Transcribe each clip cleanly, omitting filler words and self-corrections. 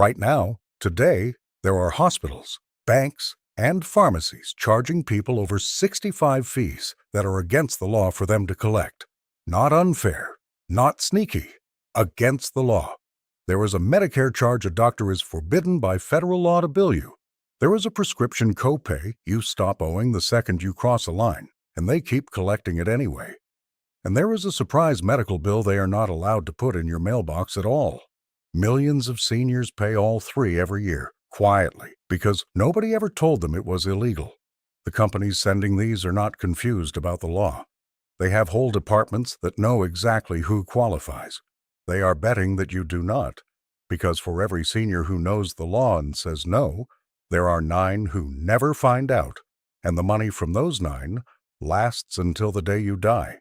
Right now, today, there are hospitals, banks, and pharmacies charging people over 65 fees that are against the law for them to collect. Not unfair, not sneaky, against the law. There is a Medicare charge a doctor is forbidden by federal law to bill you. There is a prescription copay you stop owing the second you cross a line, and they keep collecting it anyway. And there is a surprise medical bill they are not allowed to put in your mailbox at all. Millions of seniors pay all three every year, quietly, because nobody ever told them it was illegal. The companies sending these are not confused about the law. They have whole departments that know exactly who qualifies. They are betting that you do not, because for every senior who knows the law and says no, there are 9 who never find out, and the money from those 9 lasts until the day you die.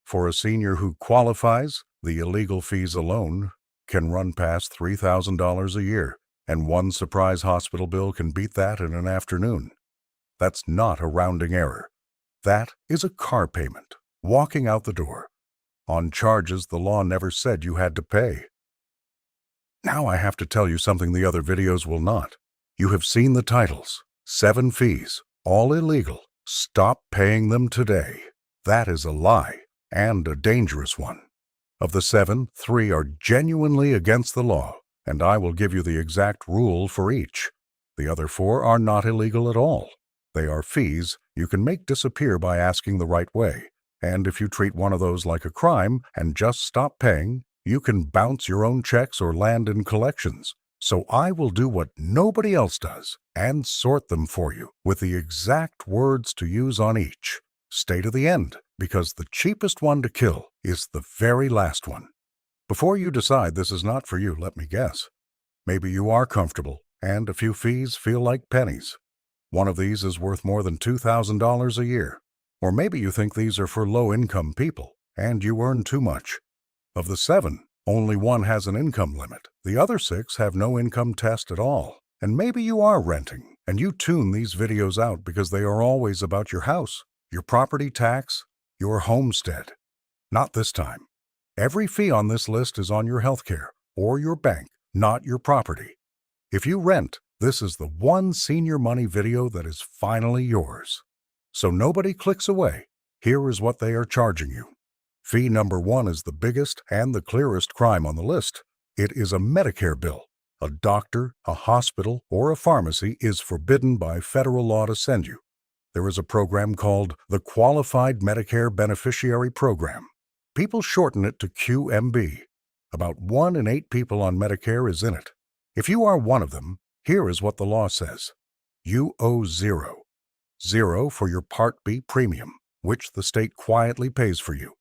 For a senior who qualifies, the illegal fees alone can run past $3,000 a year, and one surprise hospital bill can beat that in an afternoon. That's not a rounding error. That is a car payment, walking out the door, on charges the law never said you had to pay. Now I have to tell you something the other videos will not. You have seen the titles, 7 fees, all illegal. Stop paying them today. That is a lie, and a dangerous one. Of the 7, 3 are genuinely against the law, and I will give you the exact rule for each. The other 4 are not illegal at all. They are fees you can make disappear by asking the right way, and if you treat one of those like a crime and just stop paying, you can bounce your own checks or land in collections. So I will do what nobody else does and sort them for you with the exact words to use on each. Stay to the end, because the cheapest one to kill is the very last one. Before you decide this is not for you, let me guess. Maybe you are comfortable, and a few fees feel like pennies. One of these is worth more than $2,000 a year. Or maybe you think these are for low-income people, and you earn too much. Of the 7, only 1 has an income limit. The other 6 have no income test at all. And maybe you are renting, and you tune these videos out because they are always about your house, your property tax, your homestead. Not this time. Every fee on this list is on your healthcare or your bank, not your property. If you rent, this is the one senior money video that is finally yours. So nobody clicks away. Here is what they are charging you. Fee number 1 is the biggest and the clearest crime on the list. It is a Medicare bill. A doctor, a hospital, or a pharmacy is forbidden by federal law to send you. There is a program called the Qualified Medicare Beneficiary Program. People shorten it to QMB. About 1 in 8 people on Medicare is in it. If you are one of them, here is what the law says. You owe $0. $0 for your Part B premium, which the state quietly pays for you.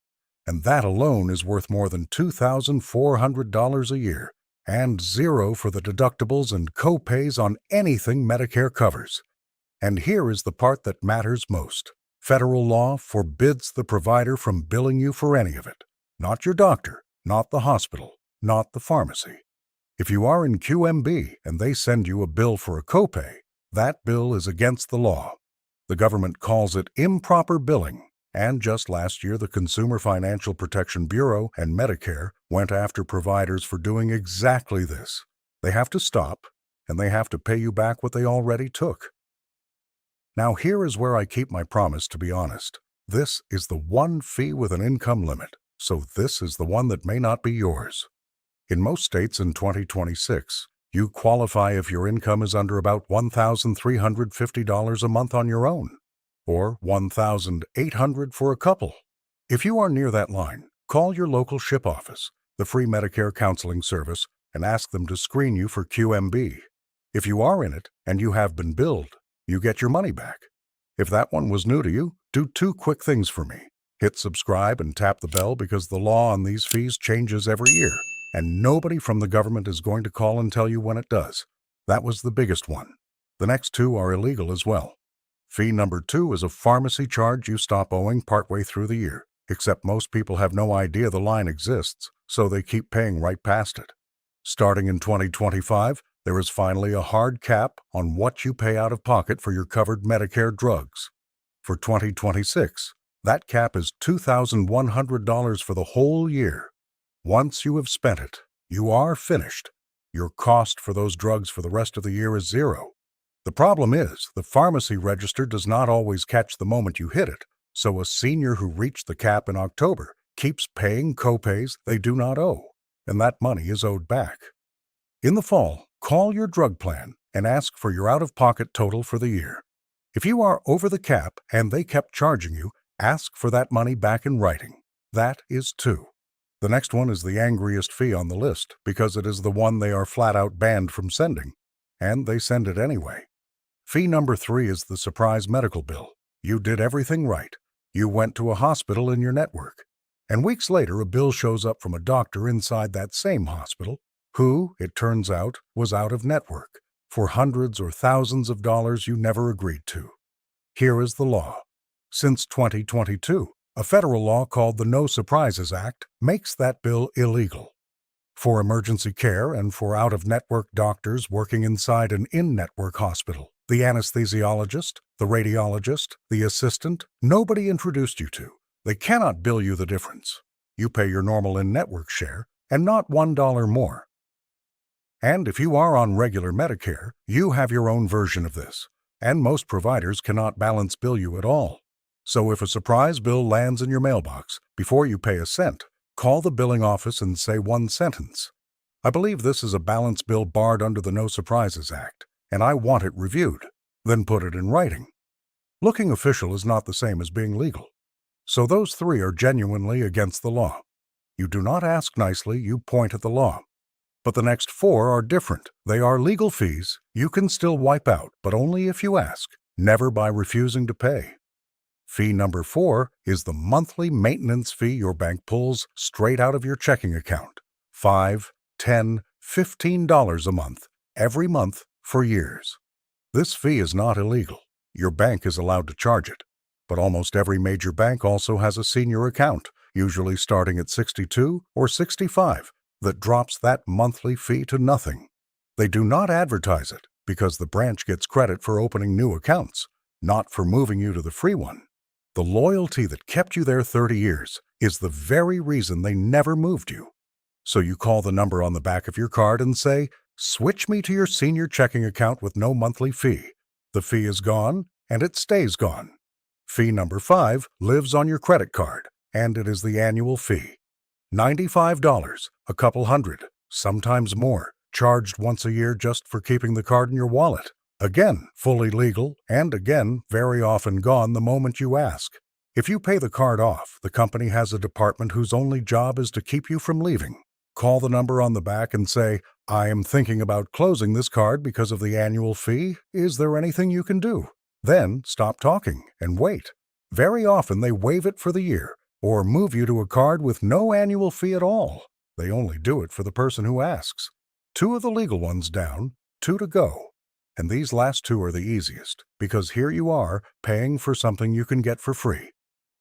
And that alone is worth more than $2,400 a year, and $0 for the deductibles and copays on anything Medicare covers. And here is the part that matters most. Federal law forbids the provider from billing you for any of it. Not your doctor, not the hospital, not the pharmacy. If you are in QMB and they send you a bill for a copay, that bill is against the law. The government calls it improper billing, and just last year the Consumer Financial Protection Bureau and Medicare went after providers for doing exactly this. They have to stop, and they have to pay you back what they already took. Now here is where I keep my promise to be honest. This is the one fee with an income limit, so this is the one that may not be yours. In most states in 2026, you qualify if your income is under about $1,350 a month on your own, or $1,800 for a couple. If you are near that line, call your local SHIP office, the free Medicare counseling service, and ask them to screen you for QMB. If you are in it and you have been billed, you get your money back. If that one was new to you, do 2 quick things for me. Hit subscribe and tap the bell because the law on these fees changes every year, and nobody from the government is going to call and tell you when it does. That was the biggest one. The next 2 are illegal as well. Fee number 2 is a pharmacy charge you stop owing partway through the year, except most people have no idea the line exists, so they keep paying right past it. Starting in 2025, there is finally a hard cap on what you pay out of pocket for your covered Medicare drugs. For 2026, that cap is $2,100 for the whole year. Once you have spent it, you are finished. Your cost for those drugs for the rest of the year is zero. The problem is, the pharmacy register does not always catch the moment you hit it, so a senior who reached the cap in October keeps paying copays they do not owe, and that money is owed back. In the fall, call your drug plan and ask for your out-of-pocket total for the year. If you are over the cap and they kept charging you, ask for that money back in writing. That is 2. The next one is the angriest fee on the list because it is the one they are flat-out banned from sending, and they send it anyway. Fee number 3 is the surprise medical bill. You did everything right. You went to a hospital in your network, and weeks later a bill shows up from a doctor inside that same hospital who, it turns out, was out of network for hundreds or thousands of dollars you never agreed to. Here is the law. Since 2022, a federal law called the No Surprises Act makes that bill illegal. For emergency care and for out-of-network doctors working inside an in-network hospital, the anesthesiologist, the radiologist, the assistant, nobody introduced you to. They cannot bill you the difference. You pay your normal in-network share and not $1 more. And if you are on regular Medicare, you have your own version of this, and most providers cannot balance bill you at all. So if a surprise bill lands in your mailbox, before you pay a cent, call the billing office and say one sentence. I believe this is a balance bill barred under the No Surprises Act, and I want it reviewed. Then put it in writing. Looking official is not the same as being legal. So those 3 are genuinely against the law. You do not ask nicely, you point at the law. But the next 4 are different. They are legal fees you can still wipe out, but only if you ask, never by refusing to pay. Fee number 4 is the monthly maintenance fee your bank pulls straight out of your checking account. $5, $10, $15 a month, every month for years. This fee is not illegal. Your bank is allowed to charge it. But almost every major bank also has a senior account, usually starting at 62 or 65, that drops that monthly fee to nothing. They do not advertise it because the branch gets credit for opening new accounts, not for moving you to the free one. The loyalty that kept you there 30 years is the very reason they never moved you. So you call the number on the back of your card and say, "Switch me to your senior checking account with no monthly fee." The fee is gone, and it stays gone. Fee number 5 lives on your credit card, and it is the annual fee. $95, a couple hundred, sometimes more, charged once a year just for keeping the card in your wallet. Again, fully legal, and again, very often gone the moment you ask. If you pay the card off, the company has a department whose only job is to keep you from leaving. Call the number on the back and say, "I am thinking about closing this card because of the annual fee. Is there anything you can do?" Then stop talking and wait. Very often they waive it for the year or move you to a card with no annual fee at all. They only do it for the person who asks. 2 of the legal ones down, 2 to go. And these last 2 are the easiest because here you are paying for something you can get for free.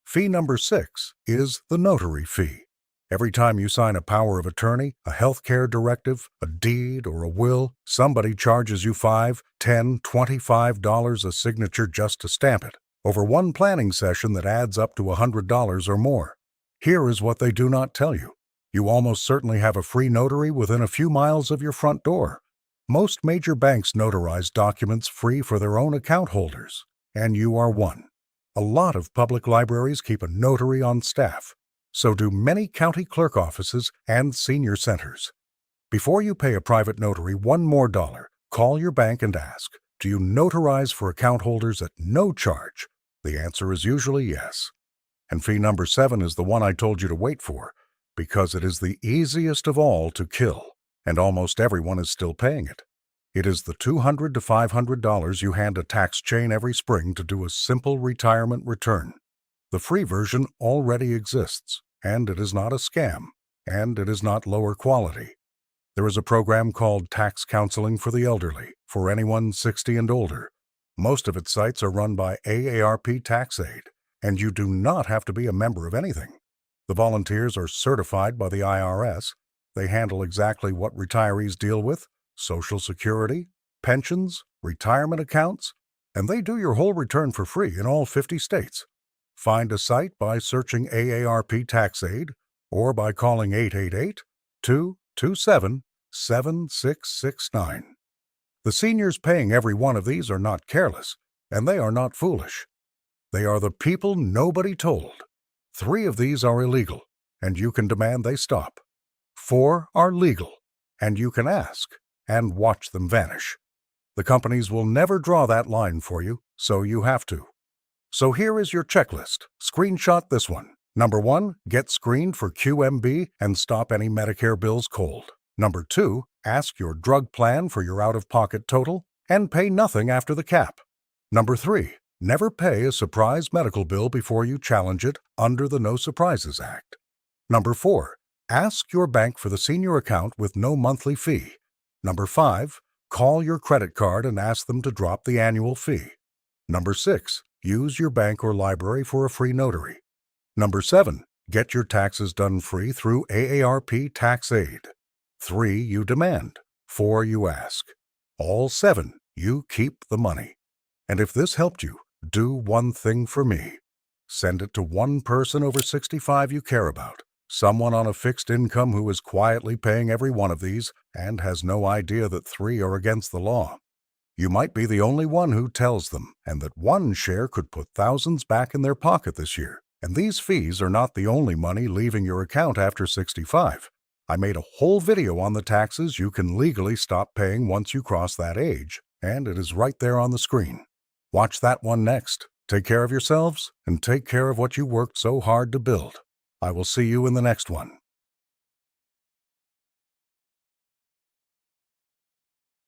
Fee number 6 is the notary fee. Every time you sign a power of attorney, a healthcare directive, a deed, or a will, somebody charges you $5, $10, $25 a signature just to stamp it, over one planning session that adds up to $100 or more. Here is what they do not tell you. You almost certainly have a free notary within a few miles of your front door. Most major banks notarize documents free for their own account holders, and you are one. A lot of public libraries keep a notary on staff. So do many county clerk offices and senior centers. Before you pay a private notary $1 more, call your bank and ask, "Do you notarize for account holders at no charge?" The answer is usually yes. And fee number 7 is the one I told you to wait for, because it is the easiest of all to kill, and almost everyone is still paying it. It is the $200 to $500 you hand a tax chain every spring to do a simple retirement return. The free version already exists, and it is not a scam, and it is not lower quality. There is a program called Tax Counseling for the Elderly, for anyone 60 and older. Most of its sites are run by AARP Tax Aid, and you do not have to be a member of anything. The volunteers are certified by the IRS. They handle exactly what retirees deal with: Social Security, pensions, retirement accounts, and they do your whole return for free in all 50 states. Find a site by searching AARP Tax Aid or by calling 888-227-6000. 7669. The seniors paying every one of these are not careless, and they are not foolish. They are the people nobody told. 3 of these are illegal, and you can demand they stop. 4 are legal, and you can ask and watch them vanish. The companies will never draw that line for you, so you have to. So here is your checklist. Screenshot this one. Number 1, get screened for QMB and stop any Medicare bills cold. Number 2, ask your drug plan for your out-of-pocket total and pay nothing after the cap. Number 3, never pay a surprise medical bill before you challenge it under the No Surprises Act. Number 4, ask your bank for the senior account with no monthly fee. Number 5, call your credit card and ask them to drop the annual fee. Number 6, use your bank or library for a free notary. Number 7, get your taxes done free through AARP Tax Aid. 3, you demand. 4, you ask. All 7, you keep the money. And if this helped you, do one thing for me. Send it to one person over 65 you care about, someone on a fixed income who is quietly paying every one of these and has no idea that 3 are against the law. You might be the only one who tells them, and that one share could put thousands back in their pocket this year. And these fees are not the only money leaving your account after 65. I made a whole video on the taxes you can legally stop paying once you cross that age, and it is right there on the screen. Watch that one next. Take care of yourselves, and take care of what you worked so hard to build. I will see you in the next one.